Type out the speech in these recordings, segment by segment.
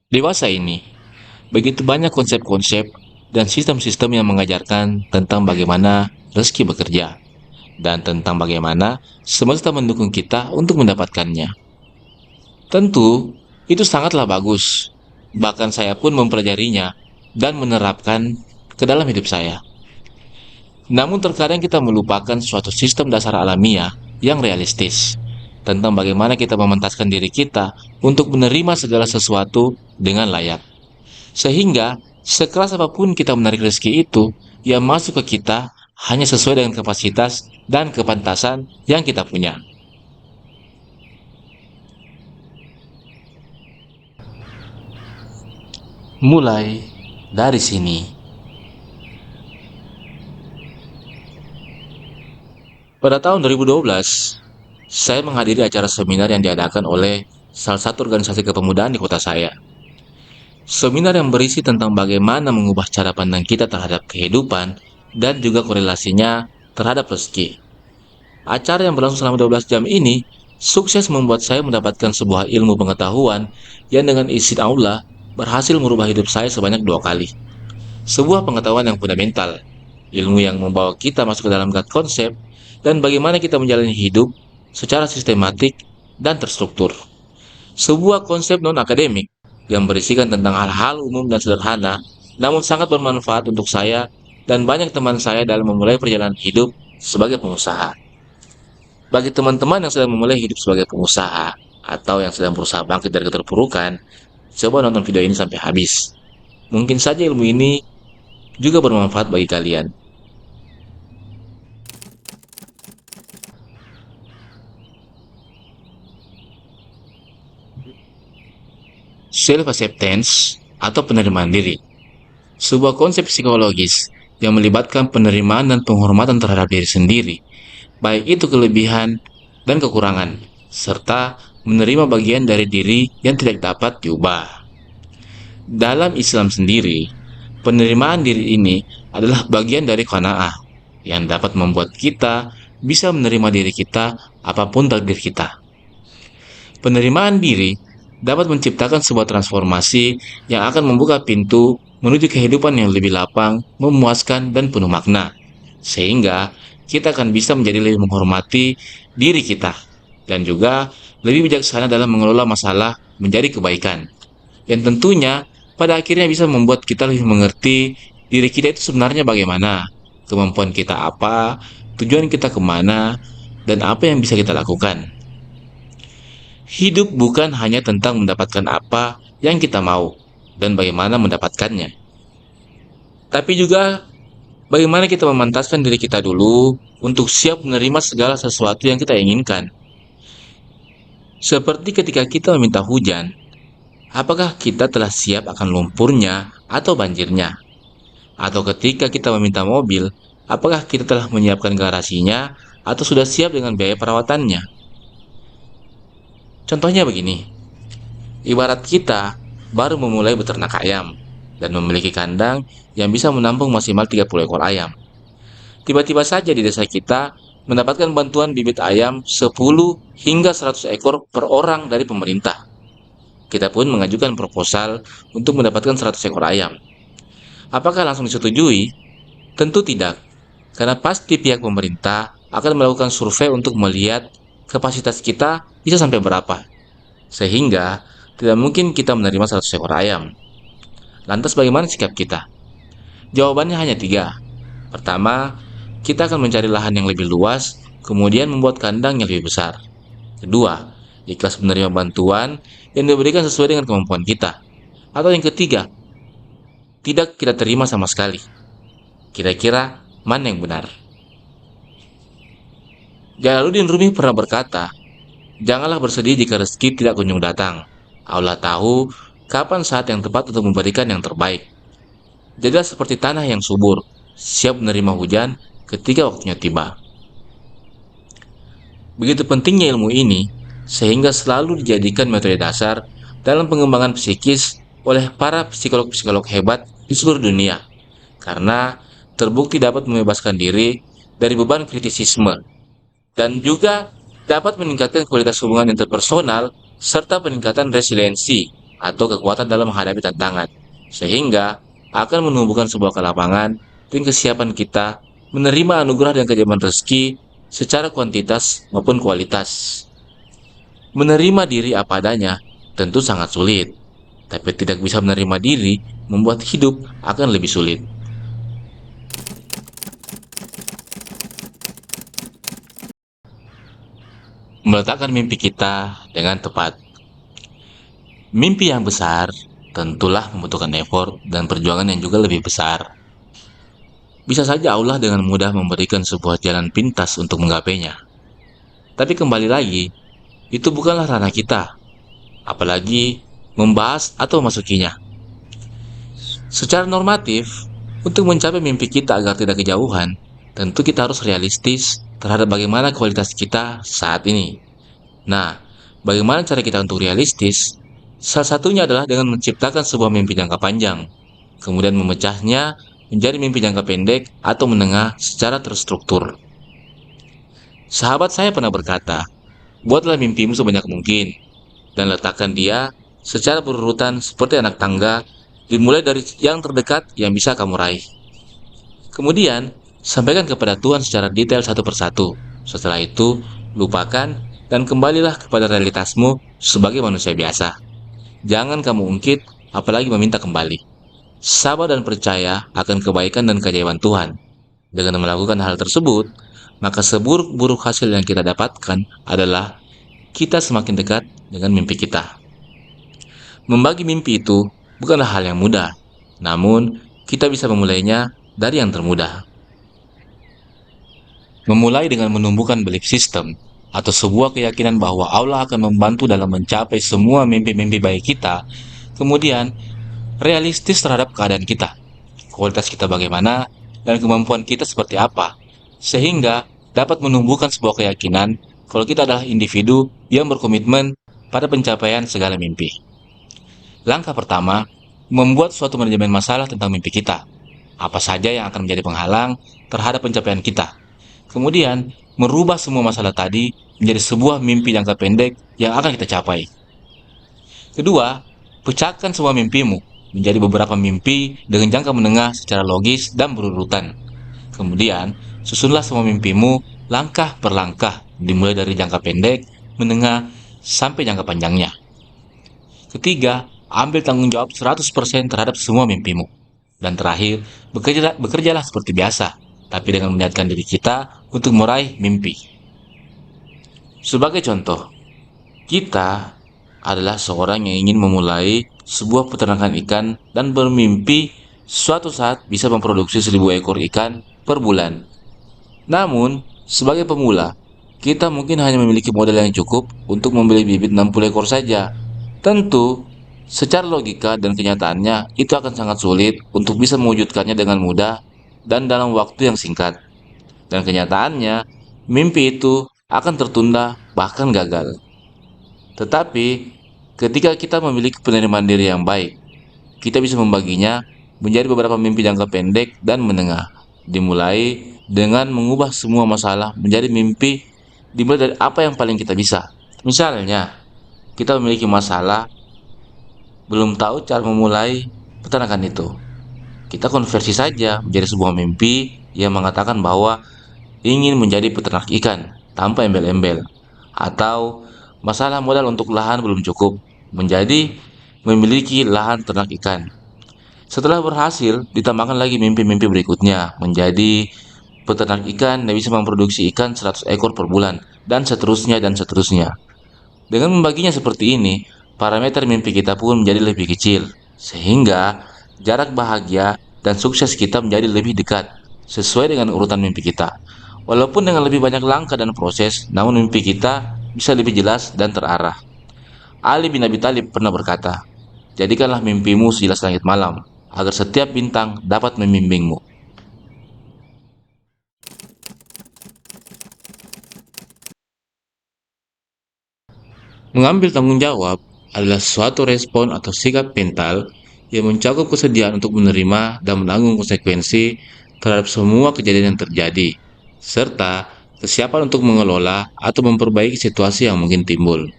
Dewasa ini, begitu banyak konsep-konsep dan sistem-sistem yang mengajarkan tentang bagaimana rezeki bekerja dan tentang bagaimana semesta mendukung kita untuk mendapatkannya. Tentu, itu sangatlah bagus. Bahkan saya pun mempelajarinya dan menerapkan ke dalam hidup saya. Namun terkadang kita melupakan suatu sistem dasar alamiah yang realistis tentang bagaimana kita memantaskan diri kita untuk menerima segala sesuatu dengan layak. Sehingga, sekeras apapun kita menarik rezeki itu, yang masuk ke kita hanya sesuai dengan kapasitas dan kepantasan yang kita punya. Mulai dari sini. Pada tahun 2012, saya menghadiri acara seminar yang diadakan oleh salah satu organisasi kepemudaan di kota saya. Seminar yang berisi tentang bagaimana mengubah cara pandang kita terhadap kehidupan dan juga korelasinya terhadap rezeki. Acara yang berlangsung selama 12 jam ini sukses membuat saya mendapatkan sebuah ilmu pengetahuan yang dengan izin Allah berhasil merubah hidup saya sebanyak 2 kali. Sebuah pengetahuan yang fundamental, ilmu yang membawa kita masuk ke dalam God konsep, dan bagaimana kita menjalani hidup secara sistematik dan terstruktur. Sebuah konsep non-akademik yang berisikan tentang hal-hal umum dan sederhana, namun sangat bermanfaat untuk saya dan banyak teman saya dalam memulai perjalanan hidup sebagai pengusaha. Bagi teman-teman yang sedang memulai hidup sebagai pengusaha atau yang sedang berusaha bangkit dari keterpurukan, coba nonton video ini sampai habis. Mungkin saja ilmu ini juga bermanfaat bagi kalian. Self-acceptance atau penerimaan diri, sebuah konsep psikologis yang melibatkan penerimaan dan penghormatan terhadap diri sendiri, baik itu kelebihan dan kekurangan, serta menerima bagian dari diri yang tidak dapat diubah. Dalam Islam sendiri, penerimaan diri ini adalah bagian dari qanaah yang dapat membuat kita bisa menerima diri kita apapun takdir kita. Penerimaan diri dapat menciptakan sebuah transformasi yang akan membuka pintu menuju kehidupan yang lebih lapang, memuaskan, dan penuh makna. Sehingga kita akan bisa menjadi lebih menghormati diri kita dan juga lebih bijaksana dalam mengelola masalah menjadi kebaikan. Yang tentunya pada akhirnya bisa membuat kita lebih mengerti diri kita itu sebenarnya bagaimana, kemampuan kita apa, tujuan kita kemana, dan apa yang bisa kita lakukan. Hidup bukan hanya tentang mendapatkan apa yang kita mau dan bagaimana mendapatkannya, tapi juga bagaimana kita memantaskan diri kita dulu untuk siap menerima segala sesuatu yang kita inginkan. Seperti ketika kita meminta hujan, apakah kita telah siap akan lumpurnya atau banjirnya? Atau ketika kita meminta mobil, apakah kita telah menyiapkan garasinya atau sudah siap dengan biaya perawatannya? Contohnya begini, ibarat kita baru memulai beternak ayam dan memiliki kandang yang bisa menampung maksimal 30 ekor ayam. Tiba-tiba saja di desa kita mendapatkan bantuan bibit ayam 10 hingga 100 ekor per orang dari pemerintah. Kita pun mengajukan proposal untuk mendapatkan 100 ekor ayam. Apakah langsung disetujui? Tentu tidak, karena pasti pihak pemerintah akan melakukan survei untuk melihat kapasitas kita bisa sampai berapa. Sehingga tidak mungkin kita menerima 100 ekor ayam. Lantas bagaimana sikap kita? Jawabannya hanya tiga. Pertama, kita akan mencari lahan yang lebih luas, kemudian membuat kandang yang lebih besar. Kedua, ikhlas menerima bantuan yang diberikan sesuai dengan kemampuan kita. Atau yang ketiga, tidak kita terima sama sekali. Kira-kira mana yang benar? Jalaluddin Rumi pernah berkata, janganlah bersedih jika rezeki tidak kunjung datang. Allah tahu kapan saat yang tepat untuk memberikan yang terbaik. Jadilah seperti tanah yang subur, siap menerima hujan ketika waktunya tiba. Begitu pentingnya ilmu ini, sehingga selalu dijadikan metode dasar dalam pengembangan psikis oleh para psikolog-psikolog hebat di seluruh dunia. Karena terbukti dapat membebaskan diri dari beban kritisisme dan juga dapat meningkatkan kualitas hubungan interpersonal serta peningkatan resiliensi. atau kekuatan dalam menghadapi tantangan, sehingga akan menumbuhkan sebuah kelapangan dan kesiapan kita menerima anugerah dan keajaiban rezeki secara kuantitas maupun kualitas. Menerima diri apa adanya tentu sangat sulit, tapi tidak bisa menerima diri membuat hidup akan lebih sulit. Meletakkan mimpi kita dengan tepat. Mimpi yang besar tentulah membutuhkan effort dan perjuangan yang juga lebih besar. Bisa saja Allah dengan mudah memberikan sebuah jalan pintas untuk menggapainya. Tapi kembali lagi, itu bukanlah ranah kita, apalagi membahas atau memasukinya. Secara normatif, untuk mencapai mimpi kita agar tidak kejauhan, tentu kita harus realistis terhadap bagaimana kualitas kita saat ini. Nah, bagaimana cara kita untuk realistis? Salah satunya adalah dengan menciptakan sebuah mimpi jangka panjang, kemudian memecahnya menjadi mimpi jangka pendek atau menengah secara terstruktur. Sahabat saya pernah berkata, buatlah mimpimu sebanyak mungkin, dan letakkan dia secara berurutan seperti anak tangga, dimulai dari yang terdekat yang bisa kamu raih. Kemudian, sampaikan kepada Tuhan secara detail satu persatu. Setelah itu, lupakan dan kembalilah kepada realitasmu sebagai manusia biasa. Jangan kamu ungkit, apalagi meminta kembali. Sabar dan percaya akan kebaikan dan keajaiban Tuhan. Dengan melakukan hal tersebut, maka seburuk-buruk hasil yang kita dapatkan adalah kita semakin dekat dengan mimpi kita. Membagi mimpi itu bukanlah hal yang mudah, namun kita bisa memulainya dari yang termudah. Memulai dengan menumbuhkan belief system atau sebuah keyakinan bahwa Allah akan membantu dalam mencapai semua mimpi-mimpi baik kita, kemudian realistis terhadap keadaan kita, kualitas kita bagaimana, dan kemampuan kita seperti apa, sehingga dapat menumbuhkan sebuah keyakinan kalau kita adalah individu yang berkomitmen pada pencapaian segala mimpi. Langkah pertama, membuat suatu manajemen masalah tentang mimpi kita. Apa saja yang akan menjadi penghalang terhadap pencapaian kita. Kemudian, merubah semua masalah tadi menjadi sebuah mimpi jangka pendek yang akan kita capai. Kedua, pecahkan semua mimpimu menjadi beberapa mimpi dengan jangka menengah secara logis dan berurutan. Kemudian, susunlah semua mimpimu langkah per langkah, dimulai dari jangka pendek, menengah, sampai jangka panjangnya. Ketiga, ambil tanggung jawab 100% terhadap semua mimpimu. Dan terakhir, bekerjalah seperti biasa, tapi dengan meniatkan diri kita untuk meraih mimpi. Sebagai contoh, kita adalah seorang yang ingin memulai sebuah peternakan ikan dan bermimpi suatu saat bisa memproduksi 1.000 ekor ikan per bulan. Namun, sebagai pemula, kita mungkin hanya memiliki modal yang cukup untuk membeli bibit 60 ekor saja. Tentu, secara logika dan kenyataannya itu akan sangat sulit untuk bisa mewujudkannya dengan mudah dan dalam waktu yang singkat. Dan kenyataannya, mimpi itu akan tertunda bahkan gagal. Tetapi, ketika kita memiliki penerimaan diri yang baik, kita bisa membaginya menjadi beberapa mimpi jangka pendek dan menengah. Dimulai dengan mengubah semua masalah menjadi mimpi dimulai dari apa yang paling kita bisa. Misalnya, kita memiliki masalah, belum tahu cara memulai peternakan itu. Kita konversi saja menjadi sebuah mimpi yang mengatakan bahwa ingin menjadi peternak ikan tanpa embel-embel. Atau masalah modal untuk lahan belum cukup, menjadi memiliki lahan ternak ikan. Setelah berhasil, ditambahkan lagi mimpi-mimpi berikutnya, menjadi peternak ikan yang bisa memproduksi ikan 100 ekor per bulan, dan seterusnya dan seterusnya. Dengan membaginya seperti ini, parameter mimpi kita pun menjadi lebih kecil, sehingga jarak bahagia dan sukses kita menjadi lebih dekat, sesuai dengan urutan mimpi kita. Walaupun dengan lebih banyak langkah dan proses, namun mimpi kita bisa lebih jelas dan terarah. Ali bin Abi Thalib pernah berkata, jadikanlah mimpimu sejelas langit malam, agar setiap bintang dapat membimbingmu. Mengambil tanggung jawab adalah suatu respon atau sikap mental yang mencakup kesediaan untuk menerima dan menanggung konsekuensi terhadap semua kejadian yang terjadi, serta kesiapan untuk mengelola atau memperbaiki situasi yang mungkin timbul.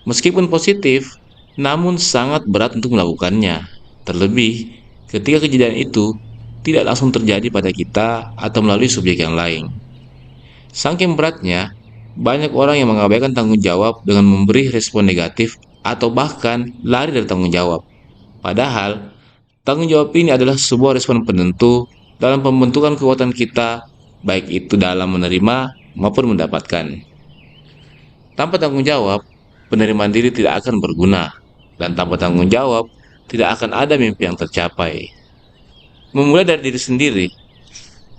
Meskipun positif, namun sangat berat untuk melakukannya. Terlebih, ketika kejadian itu tidak langsung terjadi pada kita atau melalui subjek yang lain. Saking beratnya, banyak orang yang mengabaikan tanggung jawab dengan memberi respon negatif atau bahkan lari dari tanggung jawab. Padahal, tanggung jawab ini adalah sebuah respon penentu dalam pembentukan kekuatan kita, baik itu dalam menerima maupun mendapatkan. Tanpa tanggung jawab, penerimaan diri tidak akan berguna, dan tanpa tanggung jawab, tidak akan ada mimpi yang tercapai. Memulai dari diri sendiri,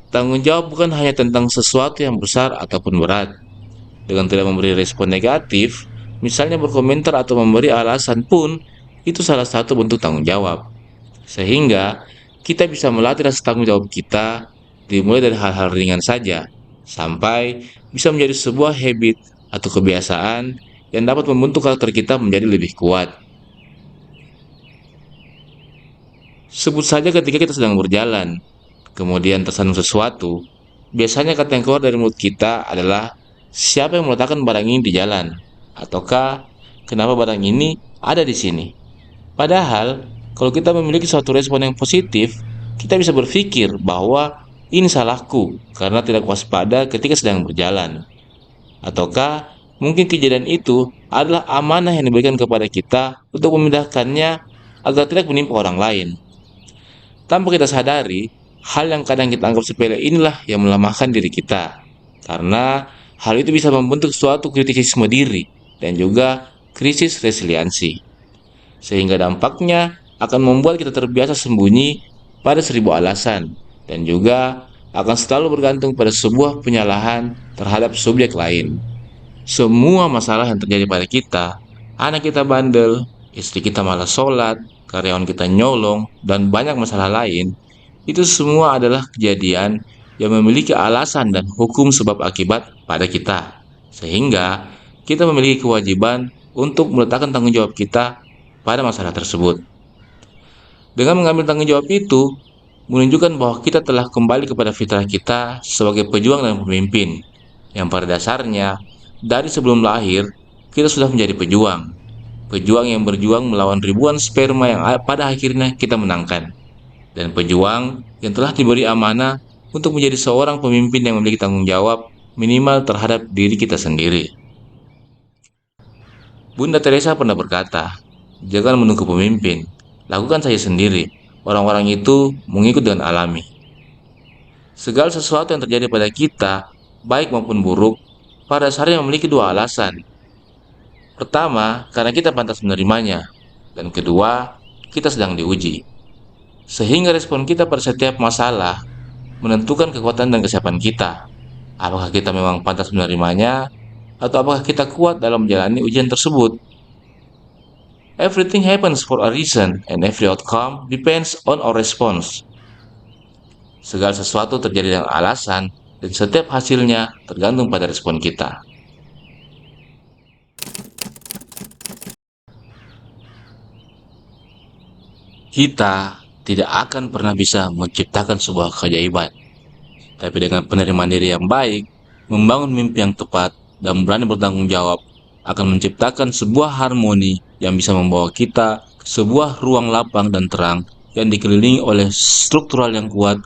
tanggung jawab bukan hanya tentang sesuatu yang besar ataupun berat. Dengan tidak memberi respon negatif, misalnya berkomentar atau memberi alasan pun, itu salah satu bentuk tanggung jawab. Sehingga, kita bisa melatih rasa tanggung jawab kita dimulai dari hal-hal ringan saja, sampai bisa menjadi sebuah habit atau kebiasaan yang dapat membentuk karakter kita menjadi lebih kuat. Sebut saja ketika kita sedang berjalan, kemudian tersandung sesuatu, biasanya kata yang keluar dari mulut kita adalah, siapa yang meletakkan barang ini di jalan? Ataukah, kenapa barang ini ada di sini? Padahal, kalau kita memiliki suatu respon yang positif, kita bisa berpikir bahwa ini salahku karena tidak waspada ketika sedang berjalan. Ataukah mungkin kejadian itu adalah amanah yang diberikan kepada kita untuk memindahkannya agar tidak menimpa orang lain. Tanpa kita sadari, hal yang kadang kita anggap sepele inilah yang melemahkan diri kita. Karena hal itu bisa membentuk suatu kritisisme diri dan juga krisis resiliensi. Sehingga dampaknya akan membuat kita terbiasa sembunyi pada 1000 alasan dan juga akan selalu bergantung pada sebuah penyalahan terhadap subjek lain. Semua masalah yang terjadi pada kita, anak kita bandel, istri kita malas sholat, karyawan kita nyolong, dan banyak masalah lain, itu semua adalah kejadian yang memiliki alasan dan hukum sebab akibat pada kita. Sehingga kita memiliki kewajiban untuk meletakkan tanggung jawab kita pada masalah tersebut. Dengan mengambil tanggung jawab itu, menunjukkan bahwa kita telah kembali kepada fitrah kita sebagai pejuang dan pemimpin, yang pada dasarnya, dari sebelum lahir, kita sudah menjadi pejuang. Pejuang yang berjuang melawan ribuan sperma yang pada akhirnya kita menangkan. Dan pejuang yang telah diberi amanah untuk menjadi seorang pemimpin yang memiliki tanggung jawab minimal terhadap diri kita sendiri. Bunda Teresa pernah berkata, "Jangan menunggu pemimpin, lakukan saja sendiri. Orang-orang itu mengikut dengan alami." Segala sesuatu yang terjadi pada kita, baik maupun buruk, pada dasarnya memiliki dua alasan. Pertama, karena kita pantas menerimanya. Dan kedua, kita sedang diuji. Sehingga respon kita pada setiap masalah menentukan kekuatan dan kesiapan kita. Apakah kita memang pantas menerimanya, atau apakah kita kuat dalam menjalani ujian tersebut. Everything happens for a reason, and every outcome depends on our response. Segala sesuatu terjadi dengan alasan, dan setiap hasilnya tergantung pada respon kita. Kita tidak akan pernah bisa menciptakan sebuah keajaiban, tapi dengan penerimaan diri yang baik, membangun mimpi yang tepat, dan berani bertanggung jawab, akan menciptakan sebuah harmoni yang bisa membawa kita ke sebuah ruang lapang dan terang yang dikelilingi oleh struktural yang kuat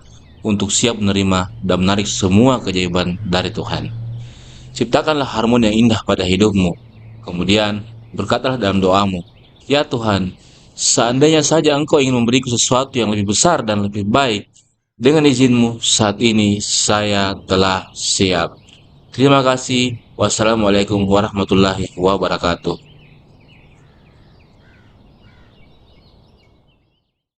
untuk siap menerima dan menarik semua keajaiban dari Tuhan. Ciptakanlah harmoni yang indah pada hidupmu. Kemudian berkatalah dalam doamu, "Ya Tuhan, seandainya saja Engkau ingin memberiku sesuatu yang lebih besar dan lebih baik, dengan izin-Mu saat ini saya telah siap." Terima kasih. Wassalamualaikum warahmatullahi wabarakatuh.